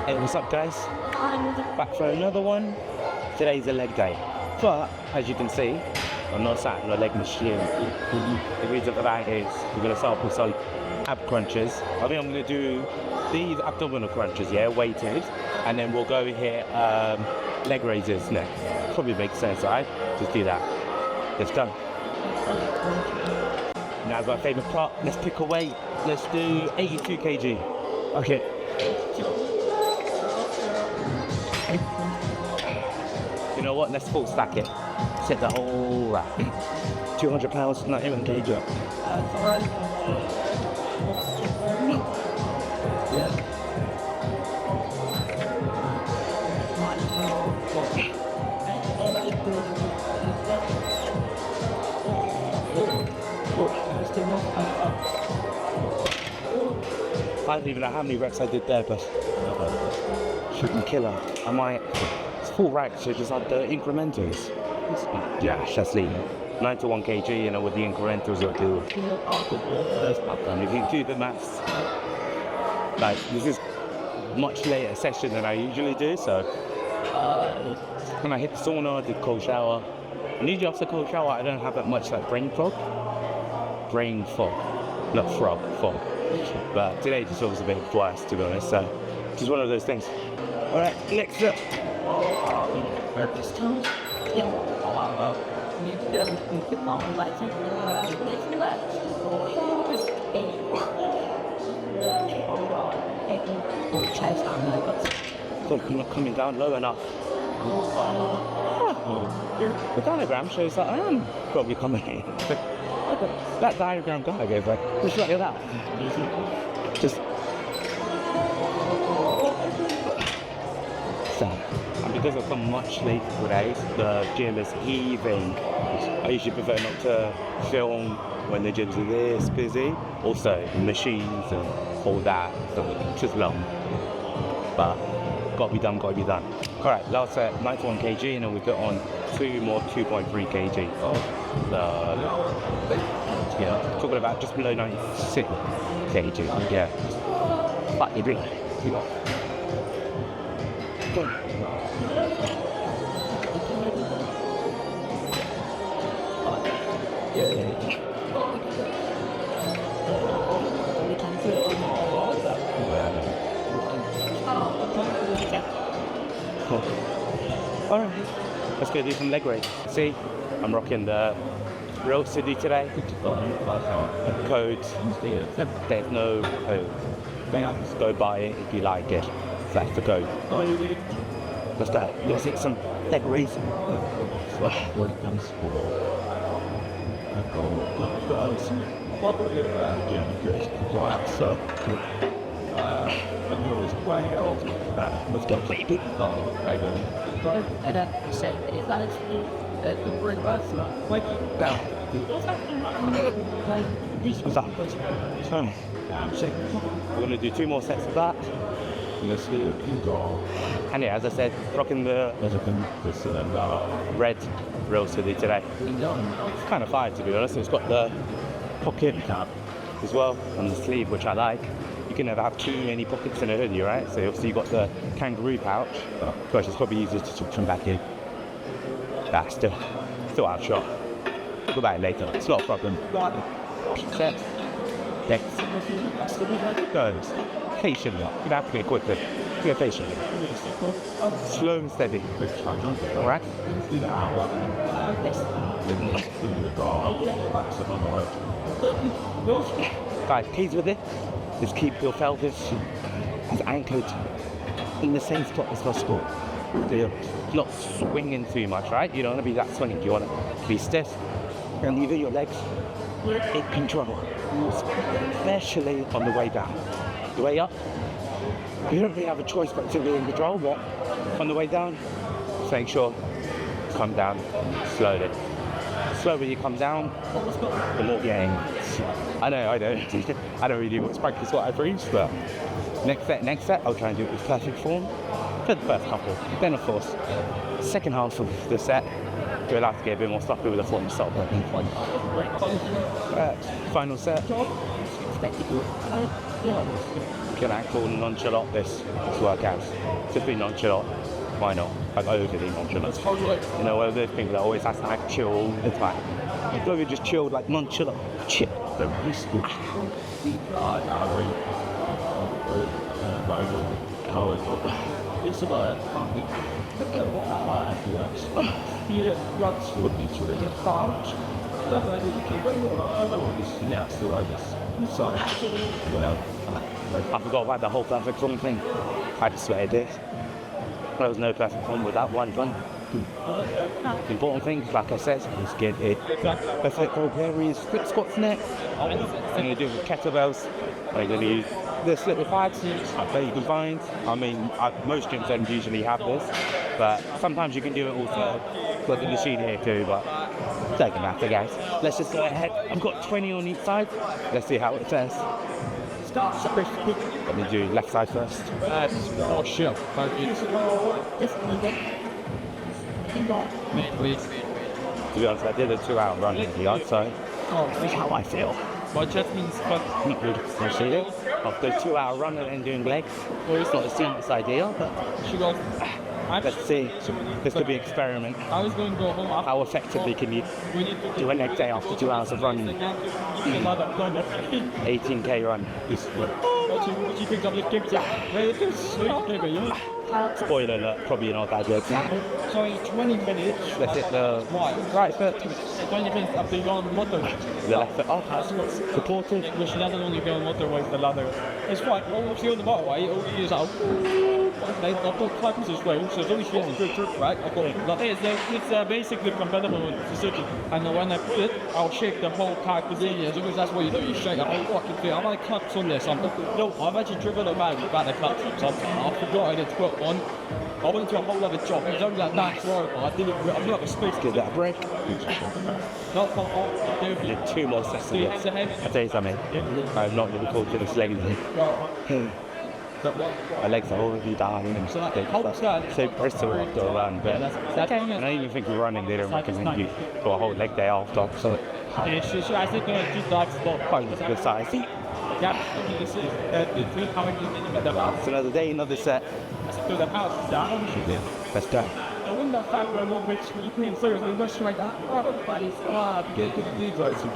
Hey, what's up guys? Back for another one. Today's a leg day. But, as you can see, I'm not sat on a leg machine. The reason for that is we're going to sample some ab crunches. I think I'm going to do these abdominal crunches, yeah, weighted. And then we'll go hit leg raises next. Probably makes sense, right? Just do that. Let's go. Now's my favourite part. Let's pick a weight. Let's do 82 kg. Okay. You know what? Let's full stack it. Set the whole rack. 200 pounds, not even kg. I don't even know how many reps I did there, but shouldn't kill her. I might. It's full rack, so just add the incrementals. Yeah, that's lean. 9 to 1 kg, you know, with the incrementals it'll do. And if you do the maths, like this is much later session than I usually do, so when I hit the sauna, I did cold shower. And usually after cold shower, I don't have that much like brain fog, not fog. But today just feels a bit worse, to be honest. So just one of those things. All right, next up. I'm not coming down low enough. The diagram shows that I am probably coming in. That diagram guy goes like, just like that. Just. So, and because I've come much later today, the gym is heaving. I usually prefer not to film when the gyms are this busy. Also, machines and all that, so it's just long. But, gotta be done. Alright, last set, 91 kg, and then we put on 2 more 2.3 kg. Yeah, talking about just below 96 kg. Yeah. But you bring. Cool. Alright, let's go do some leg raises. See, I'm rocking the Real City today. Codes. There's no code. Just go buy it if you like it. That's the code. Let's go. Let's hit some leg raises. Let's go, baby. What's up? We're going to do 2 more sets of that. And yeah, as I said, rocking the red Real City today. It's kind of fire, to be honest. It's got the pocket as well on the sleeve, which I like. You can never have too many pockets in a hoodie, right? So obviously you've got the kangaroo pouch. Gosh, it's probably easier to tuck from back in. That's still out of shot. Talk about it later. It's not a problem. Set. Next. Goes. Patiently. You don't have to get quickly. Go patiently. Slow and steady. Alright? Guys, keys with it. Just keep your pelvis as anchored in the same spot as possible. So you're not swinging too much, right? You don't want to be that swinging. You want to be stiff and leaving your legs in control, especially on the way down. The way up, you don't really have a choice but to be in control, but on the way down, just make sure you come down slowly. The slower you come down, the more gain. I know, I don't really do much practice what I preach, but next set, I'll try and do it with perfect form for the first couple. Then of course, second half of the set, you're allowed to get a bit more sloppy with the form stop. Final set. Okay, can ankle nonchalant this workout. Just be nonchalant. Why not? Like overly nonchalant. You know, one of those people that always has to act chill all the time. If you just chilled like nonchalant, chill. It's about I forgot about the whole perfect run thing. I just swear I did. There was no perfect run with that one run. The important thing, like I said, is get it perfect run areas, split squats next. And you do with kettlebells. You're going to use this little pads that you can find. I mean, most gyms don't usually have this, but sometimes you can do it also with the machine here too, but it doesn't matter, guys. Let's just go ahead. I've got 20 on each side. Let's see how it says. Let me do left side first. Oh shit. To be honest, I did a 2-hour run in the yard, so that's how I feel. My chest means Not good. You see it? After a 2-hour run and then doing legs, it's not the seamless ideal, but let's see. This could be an experiment. I was going to go home after. How effectively can you do a leg day after 2 hours of running? 18k run. Spoiler alert, probably not that good. So 20 minutes. Let's hit the right foot. 20 minutes after you go on the motor. The left foot up, supported. Which doesn't only go on the motorway, the ladder. It's fine, obviously on the motorway, all you use out. I've got clappers as well, so it's always a good trip, right? I've got it's basically compatible with the Suzuki. And when I put it, I'll shake the whole car Brazilian, as long as that's what you do, you shake the whole fucking thing. I've had clutch on this, I've actually driven around without the clutch or something. I forgot I did to put one. I went into a whole other job, it was only like that horrible. I feel like a space. Give that a break. Not for all. Did 2 more sets of this. I'll tell you something. I'm not really cool to this leg thing. My legs are already dying and so bristle after a run, but I don't even think we're running, they don't recommend you for a whole leg day after, so I think it's a good size. It's another day, another set. Let's go. I wonder if that were more rich when you clean seriously, much like that. Everybody's get these guys who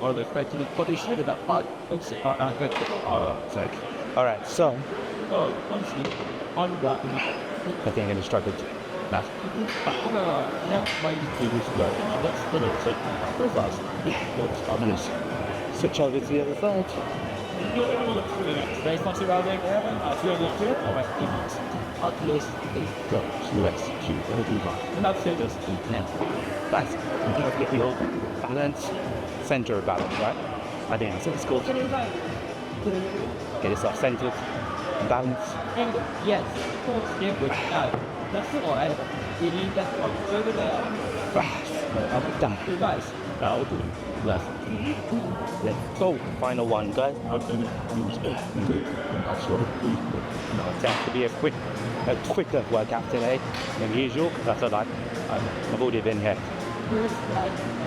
are expecting it, but they should have that part. Alright, so Honestly, I'm back. I think I'm going to struggle to math. I'm going to switch over to the other side. Very much around there, I feel the good. At least it goes to execute and that's it. That's your balance, center of balance, right? I think that's what it's called. Get yourself centered and balanced. Yes, that's all. You need that further there. I'm done. Nice. I'll do left. Let's go. Final one, guys. It has to be a quicker workout today than usual. That's what I've already been here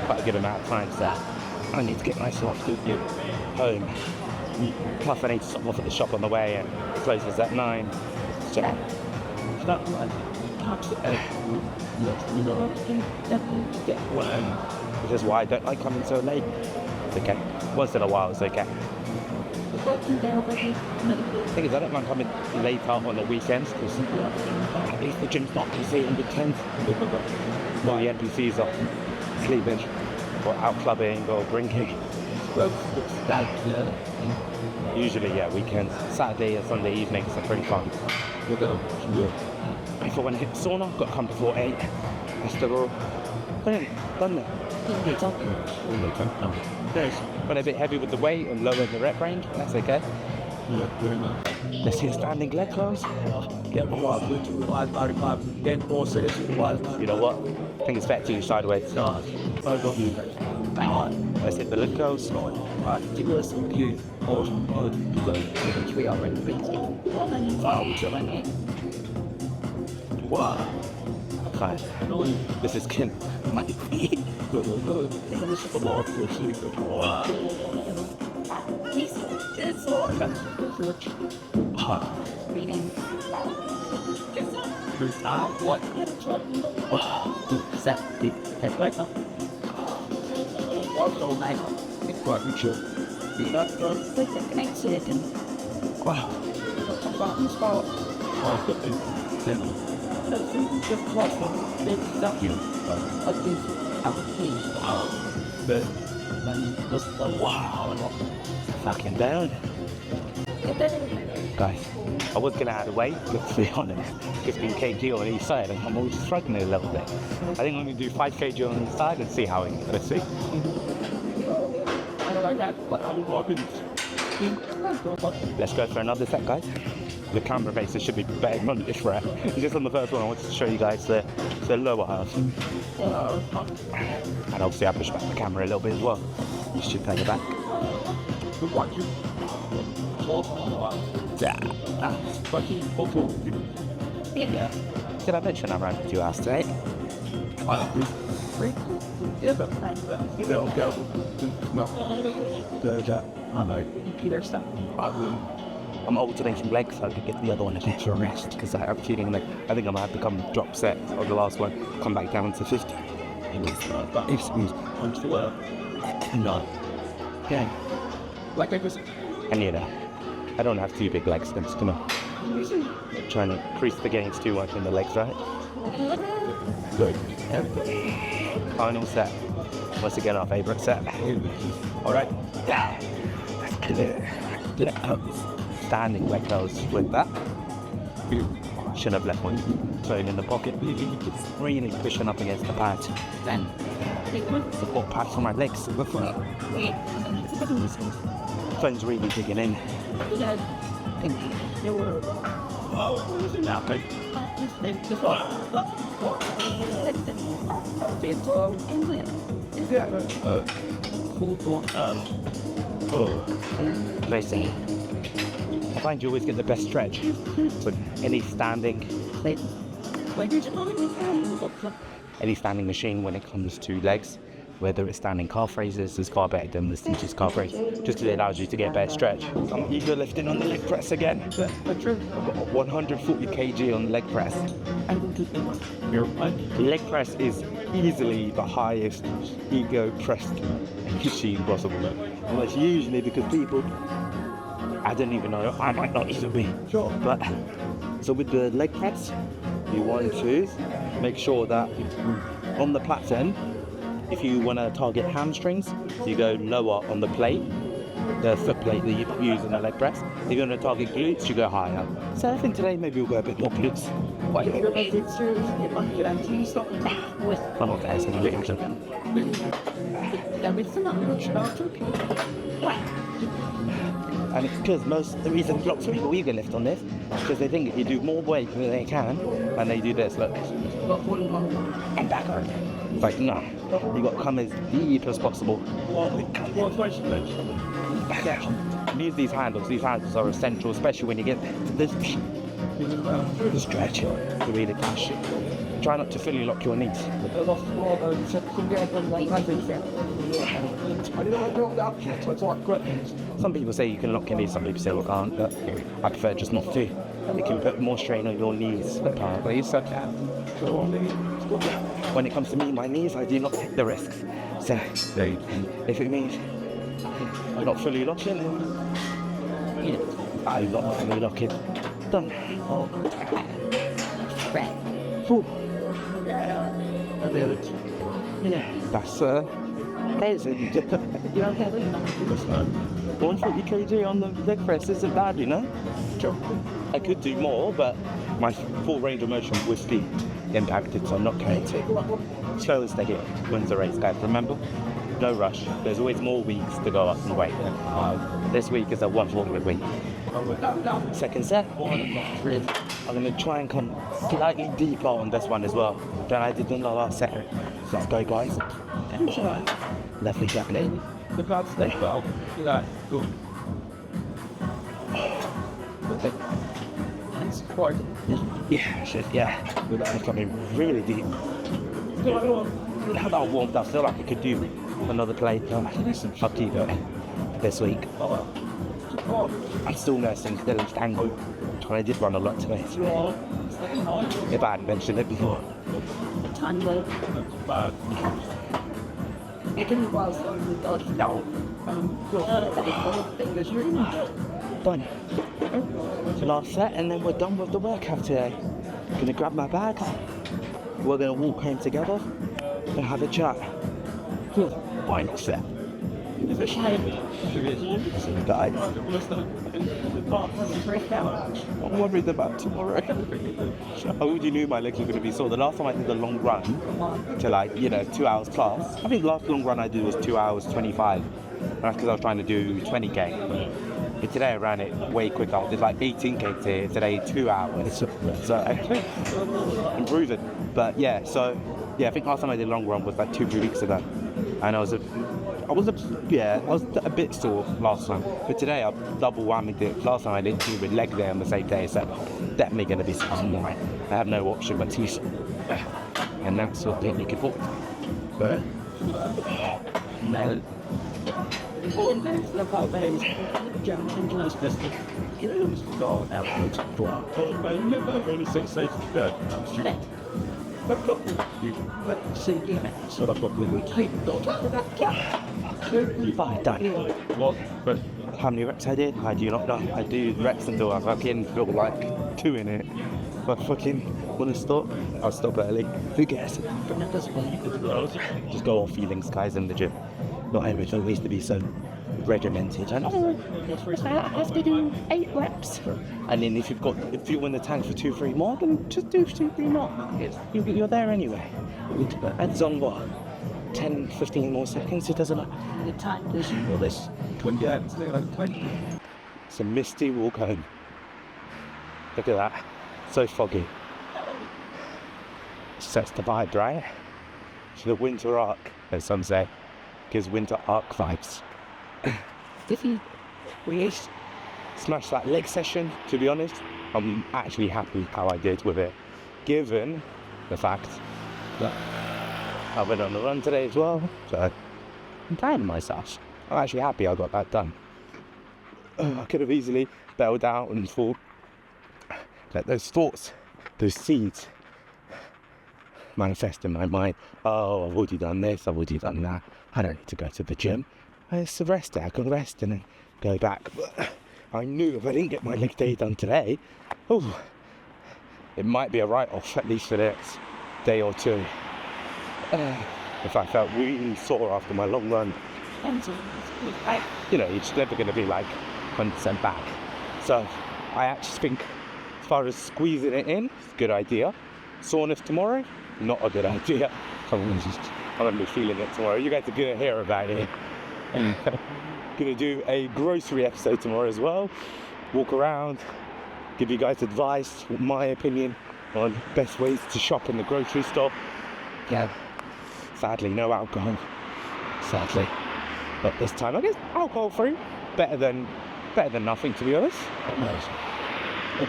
quite a good amount of time, so I need to get myself to home. Plus I need to stop off at the shop on the way and it closes at 9. So which is why I don't like coming so late. It's okay. Once in a while it's okay. The thing is, I don't mind coming late on the weekends because at least the gym's not busy on weekends. While the NPCs are sleeping or out clubbing or drinking. Usually, yeah, weekends. Saturday and Sunday evenings are pretty fun. Before when I hit the sauna, got to come before 8. That's the rule. Done it. Went a bit heavy with the weight and lower the rep range. That's okay. Let's hit standing leg curls. You know what? I think it's better to do sideways. Let's hit the leg curls. Okay. This is killing my feet. Fucking down. Guys, I was gonna add a weight, but to be honest, 15 kg on each side, and I'm always struggling a little bit. I think I'm gonna do 5 kg on each side and see how it goes. Let's see. Let's go for another set, guys. The camera faces should be better on this rep. Just on the first one, I wanted to show you guys the lower half. And obviously I push back the camera a little bit as well. You should take it back. Did I mention I'm around 2 hours today? I'm alternating legs so I could get the other one a bit of a rest because I'm feeling like I think I'm gonna have to come drop set of the last one, come back down to 50. No. Okay. And you know, I don't have 2 big legs, I'm just gonna try and increase the gains too much in the legs, right? Good. Final set. Once again, our favourite set. Alright. Let's get it. Standing leg curls with that. Shouldn't have left one phone in the pocket. Really pushing up against the pad. Then support pad for my legs. Phone's really digging in. Basically, I find you always get the best stretch. So any standing machine when it comes to legs, whether it's standing calf raises, is far better than the teacher's calf raise, just because it allows you to get better stretch. I'm ego lifting on the leg press again. I've got 140 kg on the leg press. The leg press is easily the highest ego pressed machine possible. And that's usually because people, I don't even know, I might not even be sure, but so with the leg press, you want to make sure that on the plats end, if you want to target hamstrings, you go lower on the plate, the foot plate that you use in the leg press. If you want to target glutes, you go higher. So I think today maybe we'll go a bit more glutes. One more guys, and and it's because the reason lots of people ego lift on this is because they think if you do more weight than they can, and they do this, look, and back on. It's like, no, you got to come as deep as possible. Use these handles. These handles are essential, especially when you get to this stretch to really push. Try not to fully lock your knees. Some people say you can lock your knees, some people say you can't, but I prefer just not to. It can put more strain on your knees, apparently. So when it comes to me, my knees, I do not take the risks. So if it means I'm not fully locking, I'm not fully locking. Done. That's amazing. 140 kg on the leg press isn't bad, you know? I could do more, but my full range of motion was be impacted, so I'm not going to. Slow and steady wins the race, guys. Remember? No rush. There's always more weeks to go up in weight. This week is a 140 week. Second set. I'm going to try and come slightly deeper on this one as well than I did in the last set. Let's go, guys. Lovely jumping. The cards stay well. Good. It's quite. Yeah, shit, yeah. It's coming really deep. Now that I warmed up, I feel like I could do another play. I'll keep it. this week. I'm still nursing the ankle. I did run a lot today. If I hadn't mentioned it before. Done. Last set, and then we're done with the workout today. Gonna grab my bag. We're gonna walk home together and have a chat. Final set. Guys, I'm worried about tomorrow. I already knew my legs were going to be sore. The last time I did a long run to 2 hours plus, I think the last long run I did was 2 hours 25. That's because I was trying to do 20k. But today I ran it way quicker. I did 18k today, 2 hours. So I'm improving. But I think last time I did a long run was 2-3 weeks ago. And I was a bit sore last time, but today I've double whammied it. Last time I didn't do with leg day on the same day, so definitely going to be something more. I have no option but to use, and that's what they make it for. But how many reps I did? I do not know. I do reps until I fucking feel like 2 in it. If I fucking want to stop, I'll stop early. Who cares? Just go off feelings, guys, in the gym. Not everything needs to be so regimented. I know. I have to do 8 reps. And then if you're in the tank for 2-3 more, then just do 2-3 more. You're there anyway. Adds on what? 10-15 more seconds, it doesn't matter. The time is for this. 20. It's a misty walk home. Look at that. So foggy. Sets the vibe, right? It's the winter arc, as some say. Gives winter arc vibes. We smashed that leg session, to be honest. I'm actually happy how I did with it, given the fact that I went on the run today as well, so I'm proud of myself. I'm actually happy I got that done. I could have easily bailed out and thought, let those thoughts, those seeds, manifest in my mind. Oh, I've already done this, I've already done that. I don't need to go to the gym. It's a rest day, I can rest and then go back. But I knew if I didn't get my leg day done today, it might be a write-off, at least for the next day or two. If I felt really sore after my long run, you're just never going to be 100% back. So I actually think, as far as squeezing it in, it's a good idea. Soreness tomorrow, not a good idea. I'm going to be feeling it tomorrow. You guys are going to hear about it. I'm going to do a grocery episode tomorrow as well. Walk around, give you guys advice, my opinion on best ways to shop in the grocery store. Yeah. Sadly, no alcohol. Sadly. But this time, I guess alcohol free. Better than nothing, to be honest.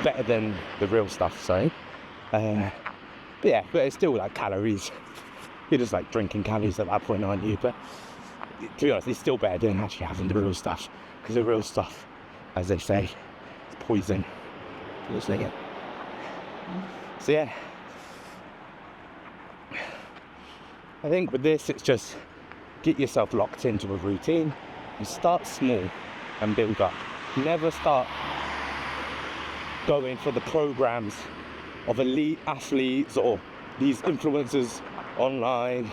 Better than the real stuff, sorry. But it's still calories. You're just drinking calories at that point, aren't you? But to be honest, it's still better than actually having the real stuff. Because the real stuff, as they say, is poison. So yeah. I think with this, it's just get yourself locked into a routine and start small and build up. Never start going for the programs of elite athletes or these influencers online.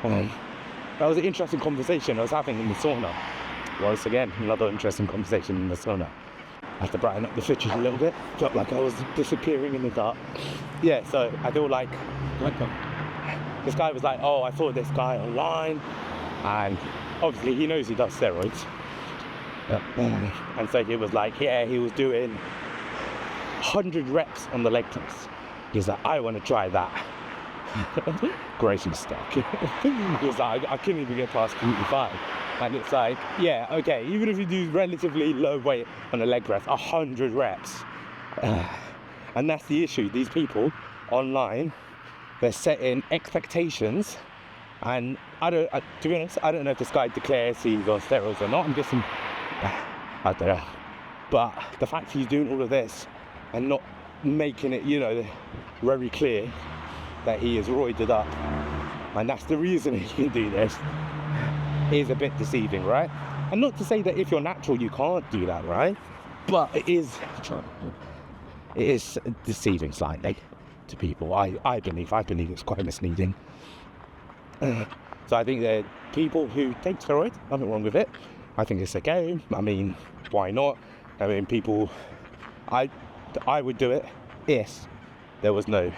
That was an interesting conversation I was having in the sauna. Once again, another interesting conversation in the sauna. I had to brighten up the footage a little bit. Felt like I was disappearing in the dark. Yeah, so I feel like this guy was oh, I saw this guy online, and obviously he knows he does steroids. And so he was he was doing 100 reps on the leg press. He's I want to try that. Great mistake. He was I couldn't even get past 45. And it's yeah, okay, even if you do relatively low weight on a leg press, 100 reps. And that's the issue. These people online, they're setting expectations And to be honest, I don't know if this guy declares he's on steroids or not. I'm guessing, I don't know. But the fact he's doing all of this and not making it, you know, very clear that he is roided up, and that's the reason he can do this, is a bit deceiving, right? And not to say that if you're natural you can't do that, right? But it is deceiving slightly to people. I believe it's quite misleading. So I think that people who take steroids, nothing wrong with it. I think it's okay. I mean, why not? I mean, I would do it if there was no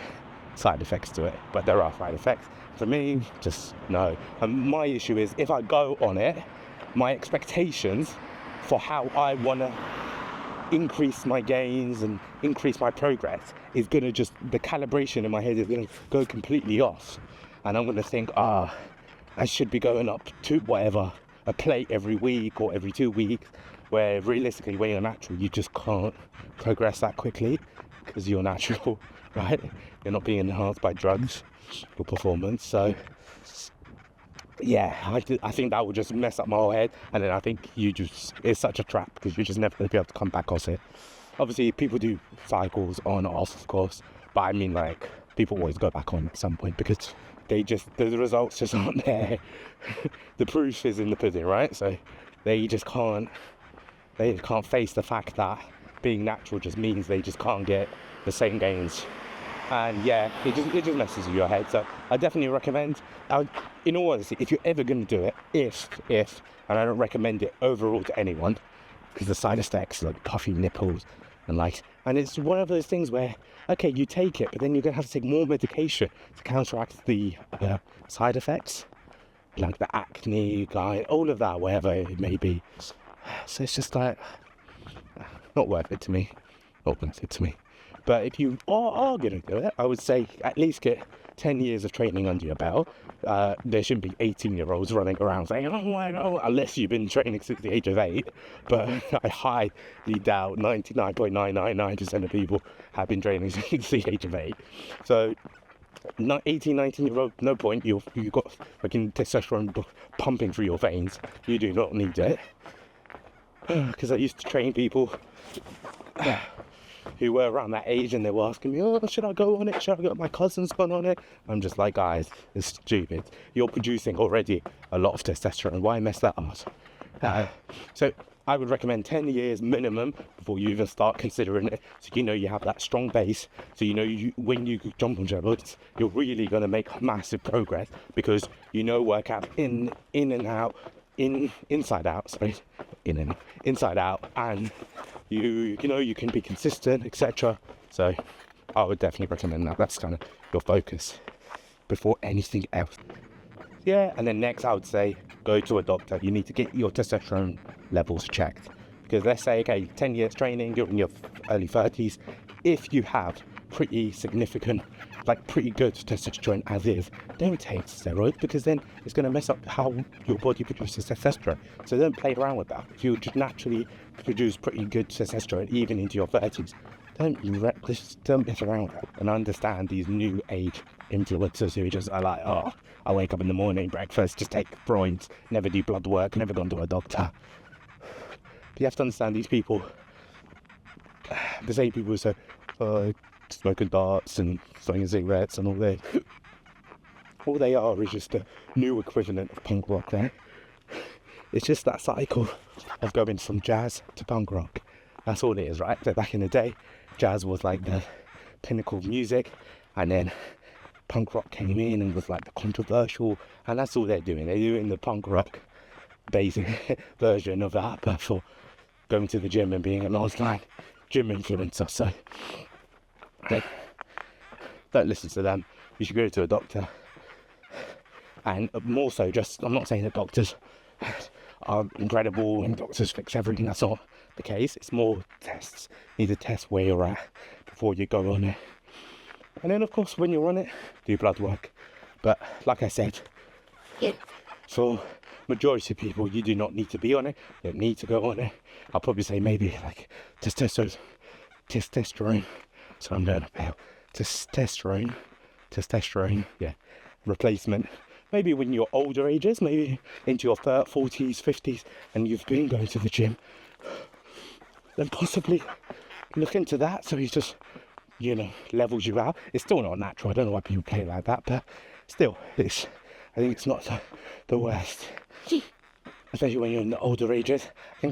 side effects to it, but there are side effects. For me, just no. And my issue is, if I go on it, my expectations for how I want to increase my gains and increase my progress is going to just, the calibration in my head is going to go completely off. And I'm going to think, I should be going up to whatever, a plate every week or every 2 weeks, where realistically, when you're natural, you just can't progress that quickly because you're natural, right? You're not being enhanced by drugs or performance. So, yeah, I think that would just mess up my whole head. And then I think it's such a trap because you're just never going to be able to come back off it. Obviously, people do cycles on or off, of course. But I mean, like, people always go back on at some point because the results just aren't there. The proof is in the pudding, right? So they can't face the fact that being natural just means they just can't get the same gains. And yeah, it just messes with your head. So I definitely recommend, in all honesty, if you're ever going to do it, if, and I don't recommend it overall to anyone, because the side effects, like puffy nipples, and it's one of those things where, okay, you take it, but then you're going to have to take more medication to counteract the side effects, like the acne, all of that, whatever it may be. So it's just like, not worth it to me. But if you are going to do it, I would say at least get 10 years of training under your belt. There shouldn't be 18-year-olds running around saying, unless you've been training since the age of 8. But I highly doubt 99.999% of people have been training since the age of 8. So 18, 19-year-old, no point. You've got fucking testosterone pumping through your veins. You do not need it. Because I used to train people who were around that age, and they were asking me, should I go on it? Should I go? My cousin's gone on it. I'm just like, guys, it's stupid. You're producing already a lot of testosterone. Why mess that up? So I would recommend 10 years minimum before you even start considering it. So you know you have that strong base. So you know when you jump on steroids, you're really going to make massive progress, because you know workout in and out, inside out, and you know you can be consistent, etc. So I would definitely recommend that. That's kind of your focus before anything else. Yeah, and then next I would say go to a doctor. You need to get your testosterone levels checked, because let's say, okay, 10 years training, you're in your early 30s. If you have pretty significant, like pretty good testosterone as is, don't take steroids, because then it's going to mess up how your body produces testosterone. So don't play around with that. If you just naturally produce pretty good testosterone even into your 30s, don't mess around with that. And understand these new age influencers who just are like, I wake up in the morning, breakfast, just take steroids, never do blood work, never gone to a doctor. But you have to understand these people, the same people who say, smoking darts and smoking cigarettes, and all they are is just a new equivalent of punk rock, right? It's just that cycle of going from jazz to punk rock. That's all it is, right? So back in the day, jazz was like the pinnacle of music, and then punk rock came in and was like the controversial, and that's all they're doing. They're doing the punk rock basic version of that, but for going to the gym and being an online gym influencer. So don't listen to them. You should go to a doctor. And more so, I'm not saying that doctors are incredible and doctors fix everything. That's not the case. It's more tests. You need to test where you're at before you go on it. And then, of course, when you're on it, do blood work. But like I said, for majority of people, you do not need to be on it. You don't need to go on it. I'll probably say maybe like testosterone. So I'm going to fail. Testosterone, yeah, replacement maybe when you're older ages, maybe into your 30s, 40s, 50s, and you've been going to the gym, then possibly look into that. So he's just, you know, levels you out. It's still not natural. I don't know why people play like that, but still, I think it's not the worst, especially when you're in the older ages. I think